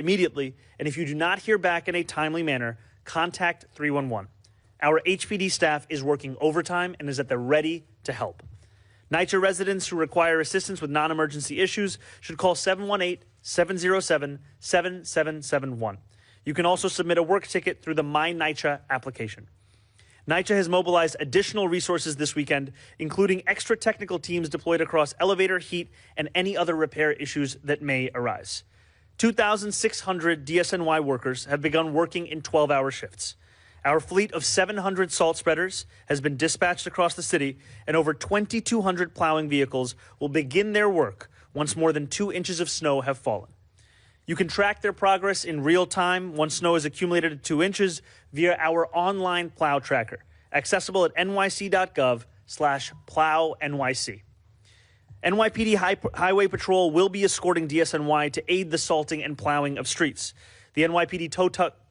immediately, and if you do not hear back in a timely manner, contact 311. Our HPD staff is working overtime and is at the ready to help. NYCHA residents who require assistance with non-emergency issues should call 718-707-7771. You can also submit a work ticket through the My NYCHA application. NYCHA has mobilized additional resources this weekend, including extra technical teams deployed across elevator, heat, and any other repair issues that may arise. 2,600 DSNY workers have begun working in 12-hour shifts. Our fleet of 700 salt spreaders has been dispatched across the city, and over 2,200 plowing vehicles will begin their work once more than 2 inches of snow have fallen. You can track their progress in real time once snow is accumulated at 2 inches via our online plow tracker, accessible at nyc.gov/plownyc. NYPD Highway Patrol will be escorting DSNY to aid the salting and plowing of streets. The NYPD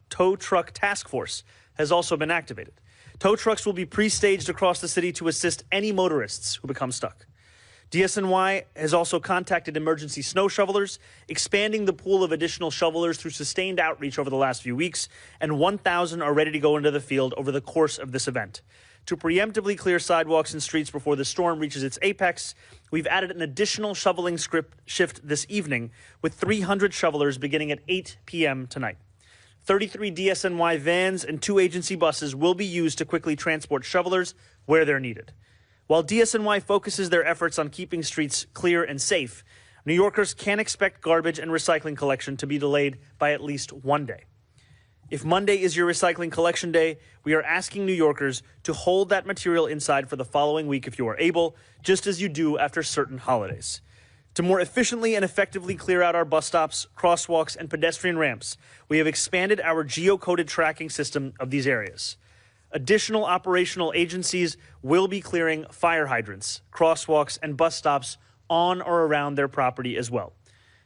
Tow Truck Task Force has also been activated. Tow trucks will be pre-staged across the city to assist any motorists who become stuck. DSNY has also contacted emergency snow shovelers, expanding the pool of additional shovelers through sustained outreach over the last few weeks, and 1,000 are ready to go into the field over the course of this event. To preemptively clear sidewalks and streets before the storm reaches its apex, we've added an additional shoveling shift this evening with 300 shovelers beginning at 8 p.m. tonight. 33 DSNY vans and 2 agency buses will be used to quickly transport shovelers where they're needed. While DSNY focuses their efforts on keeping streets clear and safe, New Yorkers can expect garbage and recycling collection to be delayed by at least 1 day. If Monday is your recycling collection day, we are asking New Yorkers to hold that material inside for the following week if you are able, just as you do after certain holidays. To more efficiently and effectively clear out our bus stops, crosswalks, and pedestrian ramps, we have expanded our geocoded tracking system of these areas. Additional operational agencies will be clearing fire hydrants, crosswalks, and bus stops on or around their property as well.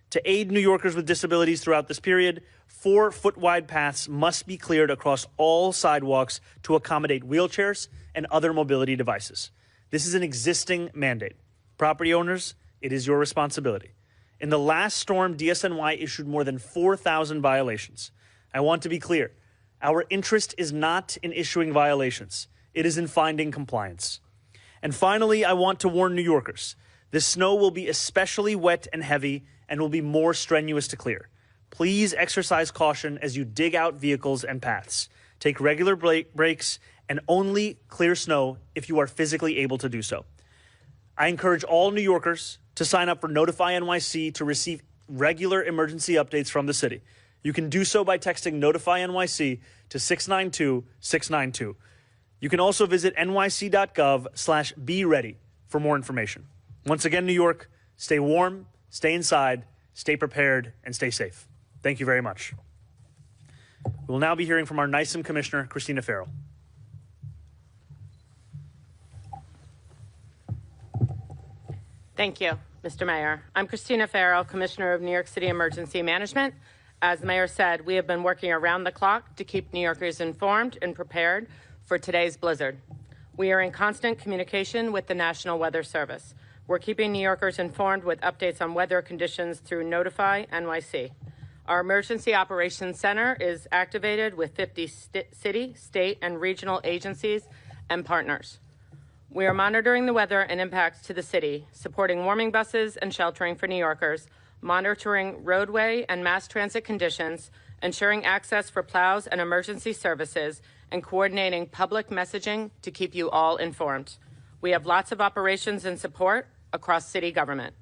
To aid New Yorkers with disabilities throughout this period, 4-foot-wide paths must be cleared across all sidewalks to accommodate wheelchairs and other mobility devices. This is an existing mandate. Property owners, it is your responsibility. In the last storm, DSNY issued more than 4,000 violations. I want to be clear. Our interest is not in issuing violations. It is in finding compliance. And finally, I want to warn New Yorkers. This snow will be especially wet and heavy and will be more strenuous to clear. Please exercise caution as you dig out vehicles and paths. Take regular breaks and only clear snow if you are physically able to do so. I encourage all New Yorkers to sign up for Notify NYC to receive regular emergency updates from the city. You can do so by texting Notify NYC to 692-692. You can also visit nyc.gov/be-ready for more information. Once again, New York, stay warm, stay inside, stay prepared, and stay safe. Thank you very much. We will now be hearing from our NYCEM Commissioner, Christina Farrell. Thank you, Mr. Mayor. I'm Christina Farrell, Commissioner of New York City Emergency Management. As the Mayor said, we have been working around the clock to keep New Yorkers informed and prepared for today's blizzard. We are in constant communication with the National Weather Service. We're keeping New Yorkers informed with updates on weather conditions through Notify NYC. Our Emergency Operations Center is activated with 50 city, state, and regional agencies and partners. We are monitoring the weather and impacts to the city, supporting warming buses and sheltering for New Yorkers, monitoring roadway and mass transit conditions, ensuring access for plows and emergency services, and coordinating public messaging to keep you all informed. We have lots of operations and support across city government.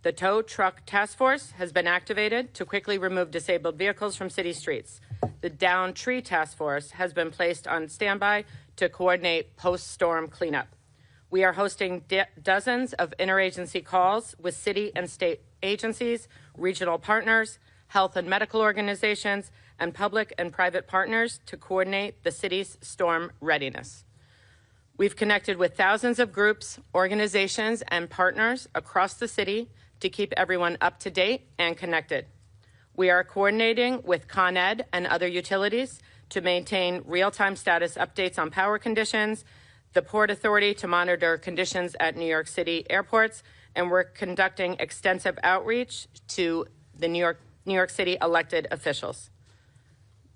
The Tow Truck Task Force has been activated to quickly remove disabled vehicles from city streets. The Down Tree Task Force has been placed on standby to coordinate post-storm cleanup. We are hosting dozens of interagency calls with city and state agencies, regional partners, health and medical organizations, and public and private partners to coordinate the city's storm readiness. We've connected with thousands of groups, organizations, and partners across the city to keep everyone up to date and connected. We are coordinating with Con Ed and other utilities to maintain real-time status updates on power conditions, the Port Authority to monitor conditions at New York City airports, and we're conducting extensive outreach to the New York New York City elected officials.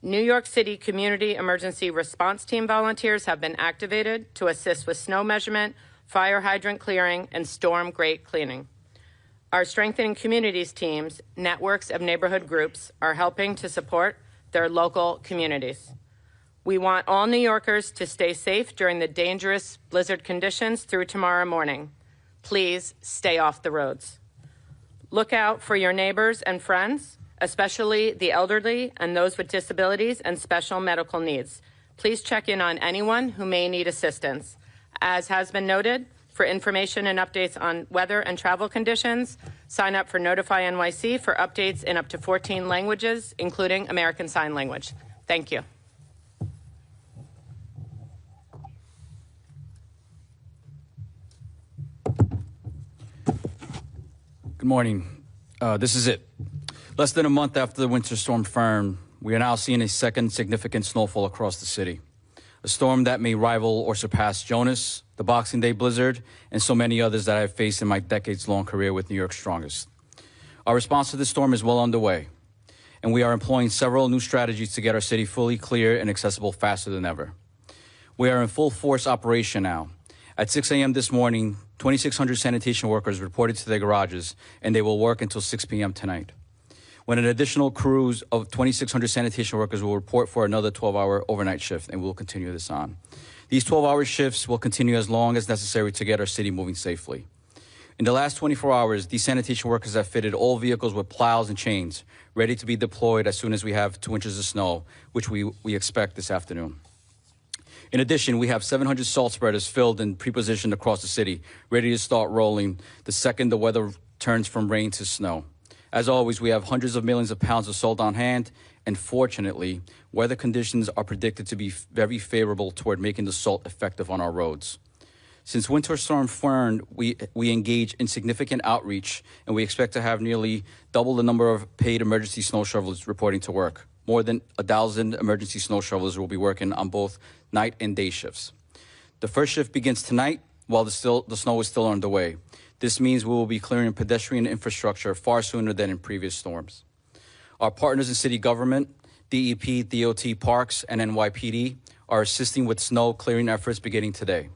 New York City Community Emergency Response Team volunteers have been activated to assist with snow measurement, fire hydrant clearing, and storm grate cleaning. Our Strengthening Communities teams, networks of neighborhood groups, are helping to support their local communities. We want all New Yorkers to stay safe during the dangerous blizzard conditions through tomorrow morning. Please stay off the roads. Look out for your neighbors and friends, especially the elderly and those with disabilities and special medical needs. Please check in on anyone who may need assistance. As has been noted, for information and updates on weather and travel conditions, sign up for Notify NYC for updates in up to 14 languages, including American Sign Language. Thank you. Good morning. This is it. Less than a month after the winter storm Fern, we are now seeing a second significant snowfall across the city. A storm that may rival or surpass Jonas, the Boxing Day blizzard, and so many others that I've faced in my decades-long career with New York's Strongest. Our response to this storm is well underway, and we are employing several new strategies to get our city fully clear and accessible faster than ever. We are in full force operation now. At 6 a.m. this morning, 2,600 sanitation workers reported to their garages, and they will work until 6 p.m. tonight, when an additional crews of 2,600 sanitation workers will report for another 12-hour overnight shift, and we will continue this on. These 12-hour shifts will continue as long as necessary to get our city moving safely. In the last 24 hours, these sanitation workers have fitted all vehicles with plows and chains, ready to be deployed as soon as we have 2 inches of snow, which we expect this afternoon. In addition, we have 700 salt spreaders filled and pre-positioned across the city, ready to start rolling the second the weather turns from rain to snow. As always, we have hundreds of millions of pounds of salt on hand, and fortunately, weather conditions are predicted to be very favorable toward making the salt effective on our roads. Since Winter Storm Fern, we engage in significant outreach, and we expect to have nearly double the number of paid emergency snow shovelers reporting to work. More than 1,000 emergency snow shovelers will be working on both night and day shifts. The first shift begins tonight while the snow is still underway. This means we will be clearing pedestrian infrastructure far sooner than in previous storms. Our partners in city government, DEP, DOT, Parks, and NYPD are assisting with snow clearing efforts beginning today.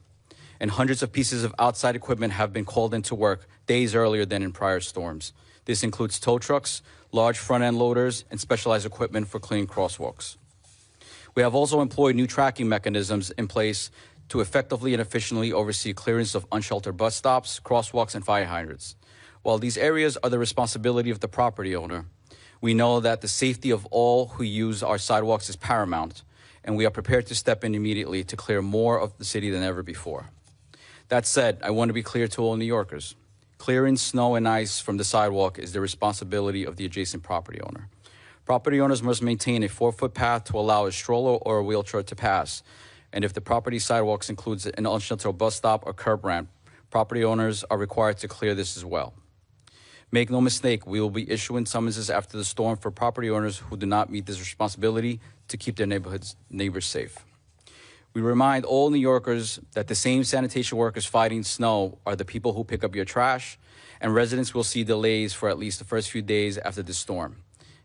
And hundreds of pieces of outside equipment have been called into work days earlier than in prior storms. This includes tow trucks, large front-end loaders, and specialized equipment for clearing crosswalks. We have also employed new tracking mechanisms in place to effectively and efficiently oversee clearance of unsheltered bus stops, crosswalks, and fire hydrants. While these areas are the responsibility of the property owner, we know that the safety of all who use our sidewalks is paramount, and we are prepared to step in immediately to clear more of the city than ever before. That said, I want to be clear to all New Yorkers. Clearing snow and ice from the sidewalk is the responsibility of the adjacent property owner. Property owners must maintain a 4-foot path to allow a stroller or a wheelchair to pass. And if the property sidewalks includes an unsheltered bus stop or curb ramp, property owners are required to clear this as well. Make no mistake, we will be issuing summonses after the storm for property owners who do not meet this responsibility to keep their neighbors safe. We remind all New Yorkers that the same sanitation workers fighting snow are the people who pick up your trash, and residents will see delays for at least the first few days after this storm.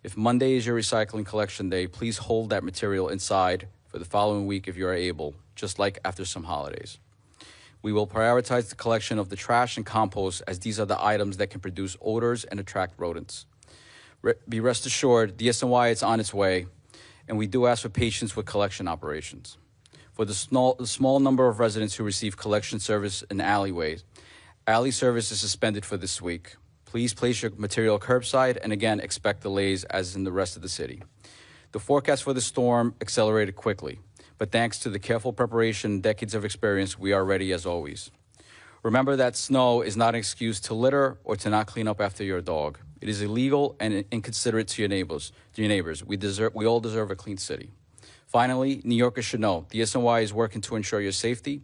If Monday is your recycling collection day, please hold that material inside for the following week if you are able, just like after some holidays. We will prioritize the collection of the trash and compost, as these are the items that can produce odors and attract rodents. Be rest assured, DSNY is on its way, and we do ask for patience with collection operations. For the small number of residents who receive collection service in alleyways, alley service is suspended for this week. Please place your material curbside, and again, expect delays as in the rest of the city. The forecast for the storm accelerated quickly, but thanks to the careful preparation and decades of experience, we are ready as always. Remember that snow is not an excuse to litter or to not clean up after your dog. It is illegal and inconsiderate to your neighbors. We all deserve a clean city. Finally, New Yorkers should know DSNY is working to ensure your safety.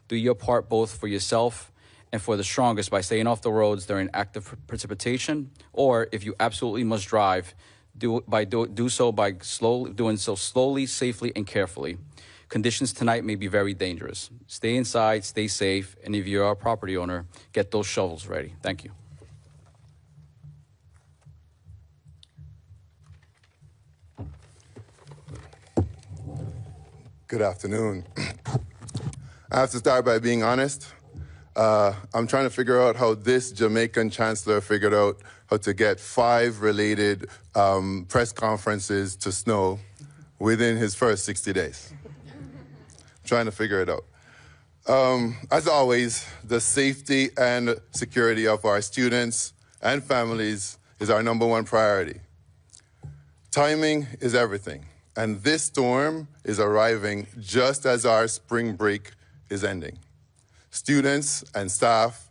Do your part both for yourself and for the strongest by staying off the roads during active precipitation, or if you absolutely must drive, do so slowly, safely, and carefully. Conditions tonight may be very dangerous. Stay inside, stay safe, and if you're a property owner, get those shovels ready. Thank you. Good afternoon. I have to start by being honest. I'm trying to figure out how this Jamaican chancellor figured out how to get 5 related press conferences to snow within his first 60 days. Trying to figure it out. As always, the safety and security of our students and families is our #1 priority. Timing is everything, and this storm is arriving just as our spring break is ending. Students and staff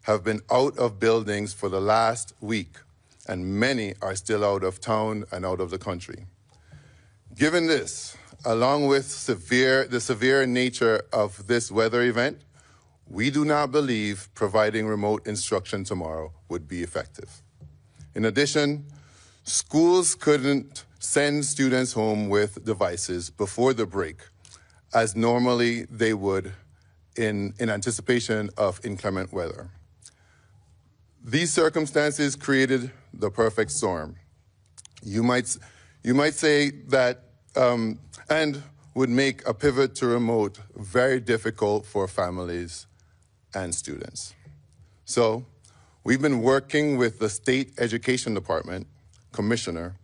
have been out of buildings for the last week, and many are still out of town and out of the country. Given this, along with the severe nature of this weather event, we do not believe providing remote instruction tomorrow would be effective. In addition, schools couldn't send students home with devices before the break, as normally they would in anticipation of inclement weather. These circumstances created the perfect storm. You might say that, and would make a pivot to remote very difficult for families and students. So we've been working with the State Education Department Commissioner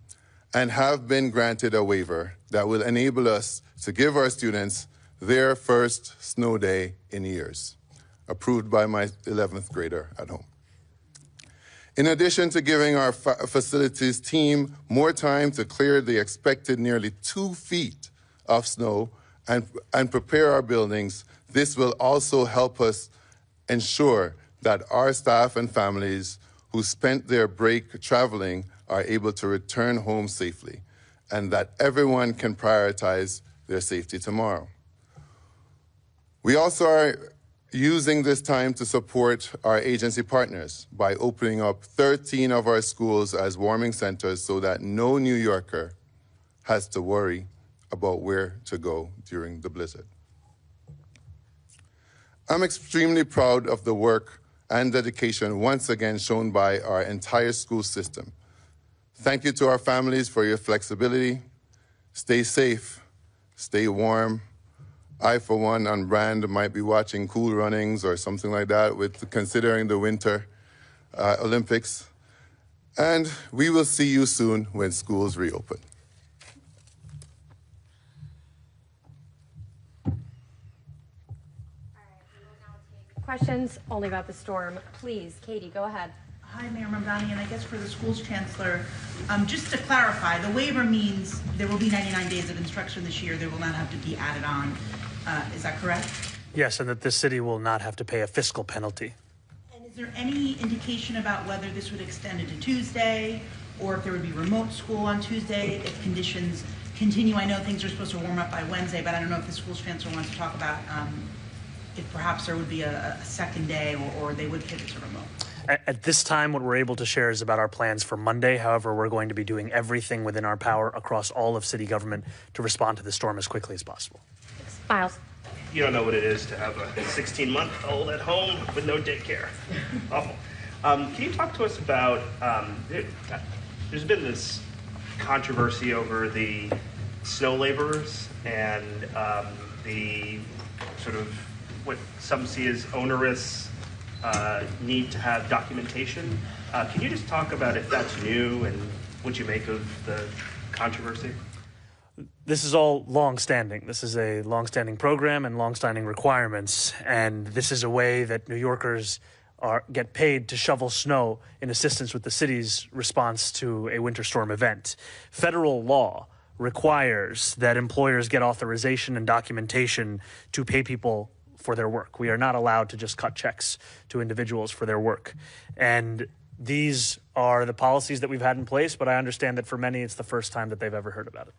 and have been granted a waiver that will enable us to give our students their first snow day in years, approved by my 11th grader at home. In addition to giving our facilities team more time to clear the expected nearly 2 feet of snow and prepare our buildings, this will also help us ensure that our staff and families who spent their break traveling are able to return home safely, and that everyone can prioritize their safety tomorrow. We also are using this time to support our agency partners by opening up 13 of our schools as warming centers so that no New Yorker has to worry about where to go during the blizzard. I'm extremely proud of the work and dedication once again shown by our entire school system. Thank you to our families for your flexibility. Stay safe, stay warm. I, for one, on brand, might be watching Cool Runnings or something like that with considering the Winter Olympics. And we will see you soon when schools reopen. Questions only about the storm. Please, Katie, go ahead. Hi, Mayor Mamdani, and I guess for the school's chancellor, just to clarify, the waiver means there will be 99 days of instruction this year. They will not have to be added on. Is that correct? Yes, and that this city will not have to pay a fiscal penalty. And is there any indication about whether this would extend into Tuesday, or if there would be remote school on Tuesday if conditions continue? I know things are supposed to warm up by Wednesday, but I don't know if the school's chancellor wants to talk about if perhaps there would be a second day or they would pivot to remote. At this time, what we're able to share is about our plans for Monday. However, we're going to be doing everything within our power across all of city government to respond to the storm as quickly as possible. Miles. You don't know what it is to have a 16-month-old at home with no daycare. Awful. Can you talk to us about, there's been this controversy over the snow laborers and the sort of what some see as onerous need to have documentation. Can you just talk about if that's new and what you make of the controversy? This is all long-standing. This is a long-standing program and long-standing requirements, and this is a way that New Yorkers get paid to shovel snow in assistance with the city's response to a winter storm event. Federal law requires that employers get authorization and documentation to pay people for their work. We are not allowed to just cut checks to individuals for their work. And these are the policies that we've had in place, but I understand that for many, it's the first time that they've ever heard about it.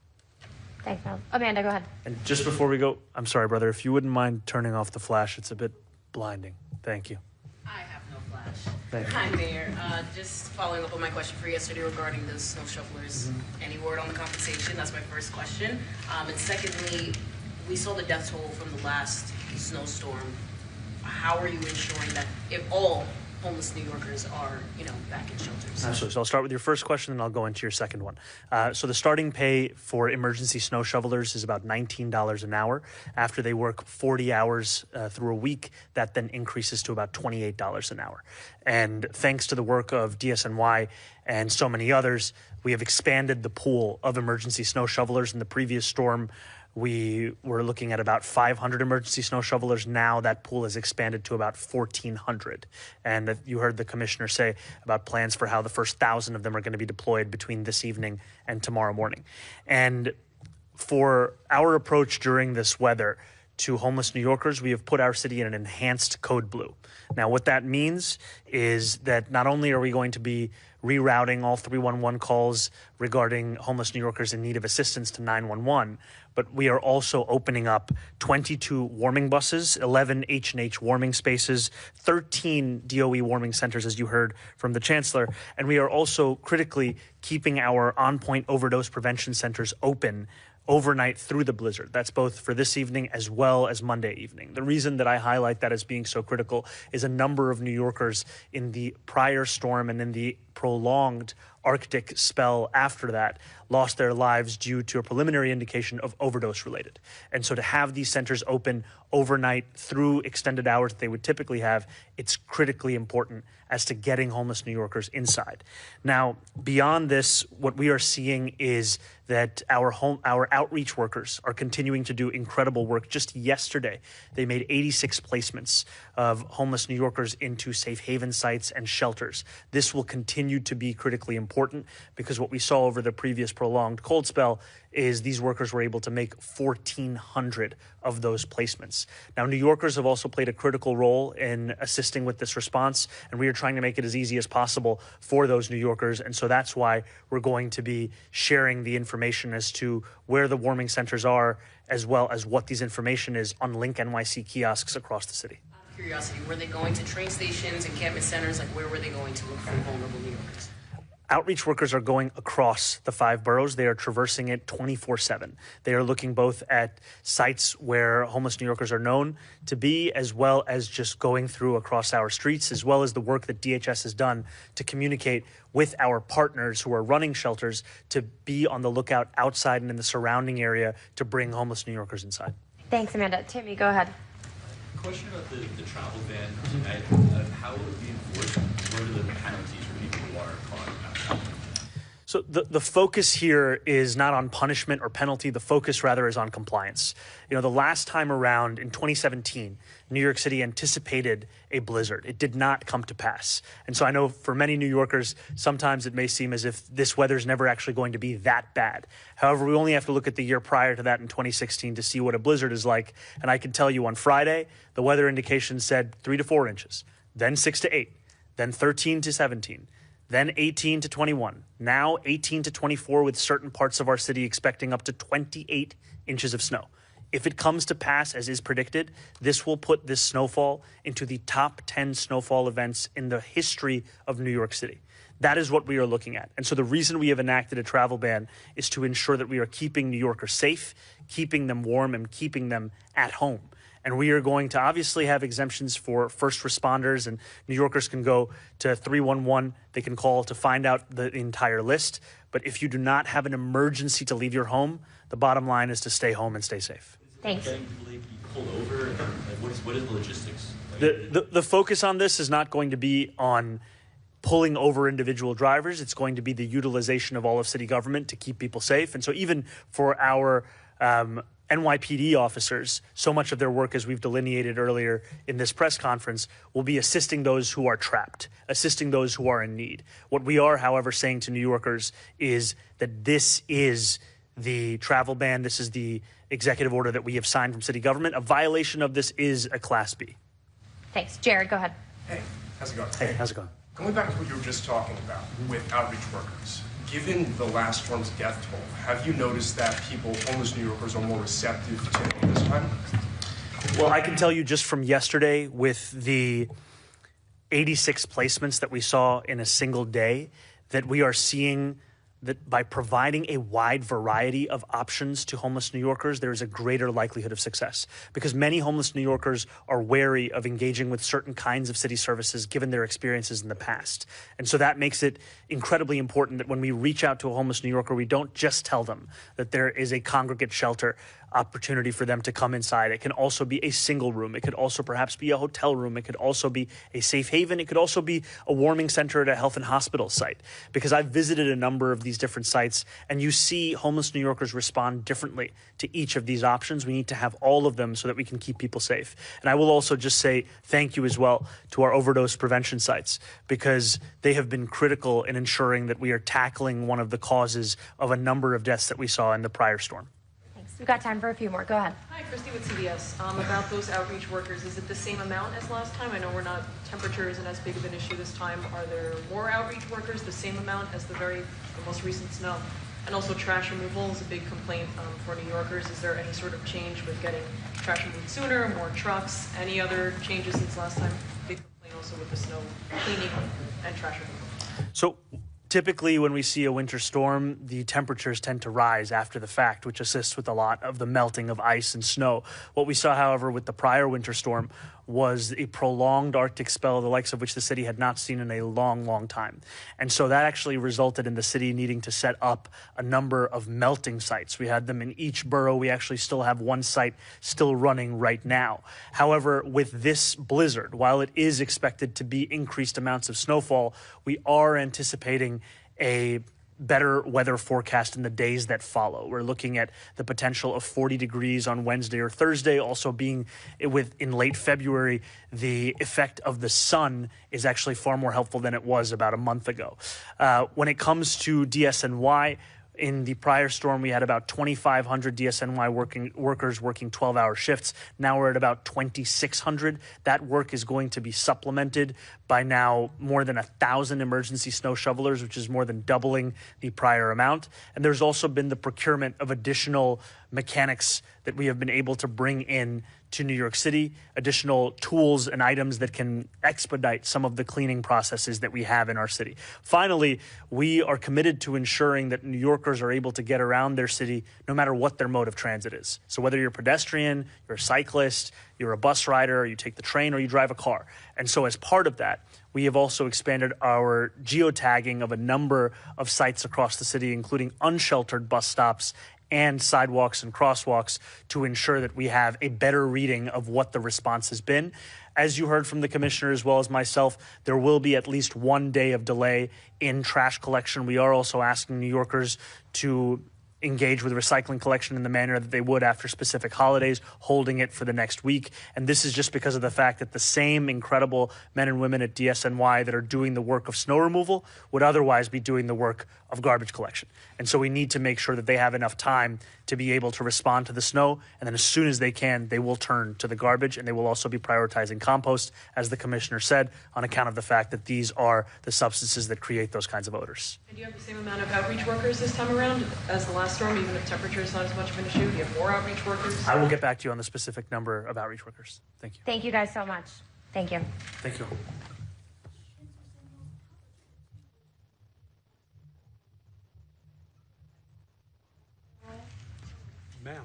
Thanks, Miles. Amanda, go ahead. And just before we go, I'm sorry, brother, if you wouldn't mind turning off the flash, it's a bit blinding. Thank you. I have no flash. Thank you. Hi, Mayor. Just following up on my question for yesterday regarding the snow shovelers. Any word on the compensation? That's my first question. And secondly, we saw the death toll from the last snowstorm. How are you ensuring that if all homeless New Yorkers are, back in shelters? Absolutely. So I'll start with your first question, and I'll go into your second one. So the starting pay for emergency snow shovelers is about $19 an hour. After they work 40 hours through a week, that then increases to about $28 an hour. And thanks to the work of DSNY and so many others, we have expanded the pool of emergency snow shovelers. In the previous storm, we were looking at about 500 emergency snow shovelers. Now that pool has expanded to about 1,400. And you heard the commissioner say about plans for how the first 1,000 of them are going to be deployed between this evening and tomorrow morning. And for our approach during this weather to homeless New Yorkers, we have put our city in an enhanced code blue. Now, what that means is that not only are we going to be rerouting all 311 calls regarding homeless New Yorkers in need of assistance to 911, but we are also opening up 22 warming buses, 11 H&H warming spaces, 13 DOE warming centers, as you heard from the chancellor, and we are also critically keeping our on-point overdose prevention centers open overnight through the blizzard. That's both for this evening as well as Monday evening. The reason that I highlight that as being so critical is a number of New Yorkers in the prior storm and in the prolonged Arctic spell after that lost their lives due to a preliminary indication of overdose related. And so to have these centers open overnight through extended hours that they would typically have, it's critically important as to getting homeless New Yorkers inside. Now, beyond this, what we are seeing is that our outreach workers are continuing to do incredible work. Just yesterday, they made 86 placements of homeless New Yorkers into safe haven sites and shelters. This will continue to be critically important because what we saw over the previous prolonged cold spell is these workers were able to make 1,400 of those placements. Now, New Yorkers have also played a critical role in assisting with this response, and we are trying to make it as easy as possible for those New Yorkers. And so that's why we're going to be sharing the information as to where the warming centers are, as well as what these information is on Link NYC kiosks across the city. Out of curiosity, were they going to train stations, encampment centers? Like, where were they going to look for vulnerable New Yorkers? Outreach workers are going across the 5 boroughs. They are traversing it 24/7. They are looking both at sites where homeless New Yorkers are known to be, as well as just going through across our streets, as well as the work that DHS has done to communicate with our partners who are running shelters to be on the lookout outside and in the surrounding area to bring homeless New Yorkers inside. Thanks, Amanda. Timmy, go ahead. Question about the travel ban tonight. How will it be enforced? What are the penalties for people who are caught outside? So the focus here is not on punishment or penalty. The focus rather is on compliance. You know, the last time around in 2017, New York City anticipated a blizzard. It did not come to pass. And so I know for many New Yorkers, sometimes it may seem as if this weather is never actually going to be that bad. However, we only have to look at the year prior to that in 2016 to see what a blizzard is like. And I can tell you on Friday, the weather indication said 3 to 4 inches, then 6 to 8, then 13 to 17. Then 18 to 21, now 18 to 24 with certain parts of our city expecting up to 28 inches of snow. If it comes to pass as is predicted, this will put this snowfall into the top 10 snowfall events in the history of New York City. That is what we are looking at. And so the reason we have enacted a travel ban is to ensure that we are keeping New Yorkers safe, keeping them warm, and keeping them at home. And we are going to obviously have exemptions for first responders, and New Yorkers can go to 311. They can call to find out the entire list. But if you do not have an emergency to leave your home, the bottom line is to stay home and stay safe. Thanks. Getting people to be pulled over, and what is the logistics? The focus on this is not going to be on pulling over individual drivers. It's going to be the utilization of all of city government to keep people safe. And so even for our NYPD officers, so much of their work, as we've delineated earlier in this press conference, will be assisting those who are trapped, assisting those who are in need. What we are, however, saying to New Yorkers is that this is the travel ban. This is the executive order that we have signed from city government. A violation of this is a Class B. Thanks. Jared, go ahead. Hey, how's it going? Hey, how's it going? Going back to what you were just talking about with outreach workers, given the last storm's death toll, have you noticed that homeless New Yorkers, are more receptive to this time? Well, I can tell you just from yesterday with the 86 placements that we saw in a single day that we are seeing that by providing a wide variety of options to homeless New Yorkers, there is a greater likelihood of success, because many homeless New Yorkers are wary of engaging with certain kinds of city services given their experiences in the past. And so that makes it incredibly important that when we reach out to a homeless New Yorker, we don't just tell them that there is a congregate shelter opportunity for them to come inside. It can also be a single room. It could also perhaps be a hotel room. It could also be a safe haven. It could also be a warming center at a health and hospital site. Because I've visited a number of these different sites, and you see homeless New Yorkers respond differently to each of these options. We need to have all of them so that we can keep people safe. And I will also just say thank you as well to our overdose prevention sites, because they have been critical in ensuring that we are tackling one of the causes of a number of deaths that we saw in the prior storm. We've got time for a few more. Go ahead. Hi, Christy with CBS. About those outreach workers, is it the same amount as last time? I know temperature isn't as big of an issue this time. Are there more outreach workers, the same amount as the most recent snow? And also trash removal is a big complaint for New Yorkers. Is there any sort of change with getting trash removed sooner, more trucks, any other changes since last time? Big complaint also with the snow cleaning and trash removal. So typically when we see a winter storm, the temperatures tend to rise after the fact, which assists with a lot of the melting of ice and snow. What we saw, however, with the prior winter storm was a prolonged Arctic spell, the likes of which the city had not seen in a long, long time. And so that actually resulted in the city needing to set up a number of melting sites. We had them in each borough. We actually still have one site still running right now. However, with this blizzard, while it is expected to be increased amounts of snowfall, we are anticipating a better weather forecast in the days that follow. We're looking at the potential of 40 degrees on Wednesday or Thursday. Also being in late February, the effect of the sun is actually far more helpful than it was about a month ago. When it comes to DSNY, in the prior storm, we had about 2,500 DSNY workers working 12-hour shifts. Now we're at about 2,600. That work is going to be supplemented by now more than 1,000 emergency snow shovelers, which is more than doubling the prior amount. And there's also been the procurement of additional mechanics that we have been able to bring in to New York City, additional tools and items that can expedite some of the cleaning processes that we have in our city. Finally, we are committed to ensuring that New Yorkers are able to get around their city no matter what their mode of transit is. So whether you're a pedestrian, you're a cyclist, you're a bus rider, or you take the train, or you drive a car. And so as part of that, we have also expanded our geotagging of a number of sites across the city, including unsheltered bus stops and sidewalks and crosswalks, to ensure that we have a better reading of what the response has been. As you heard from the commissioner as well as myself, there will be at least 1 day of delay in trash collection. We are also asking New Yorkers to engage with recycling collection in the manner that they would after specific holidays, holding it for the next week. And this is just because of the fact that the same incredible men and women at DSNY that are doing the work of snow removal would otherwise be doing the work of garbage collection. And so we need to make sure that they have enough time to be able to respond to the snow. And then as soon as they can, they will turn to the garbage, and they will also be prioritizing compost, as the commissioner said, on account of the fact that these are the substances that create those kinds of odors. And do you have the same amount of outreach workers this time around as the last storm, even if temperature is not as much of an issue? Do you have more outreach workers? I will get back to you on the specific number of outreach workers. Thank you. Thank you guys so much. Thank you. Thank you. Ma'am.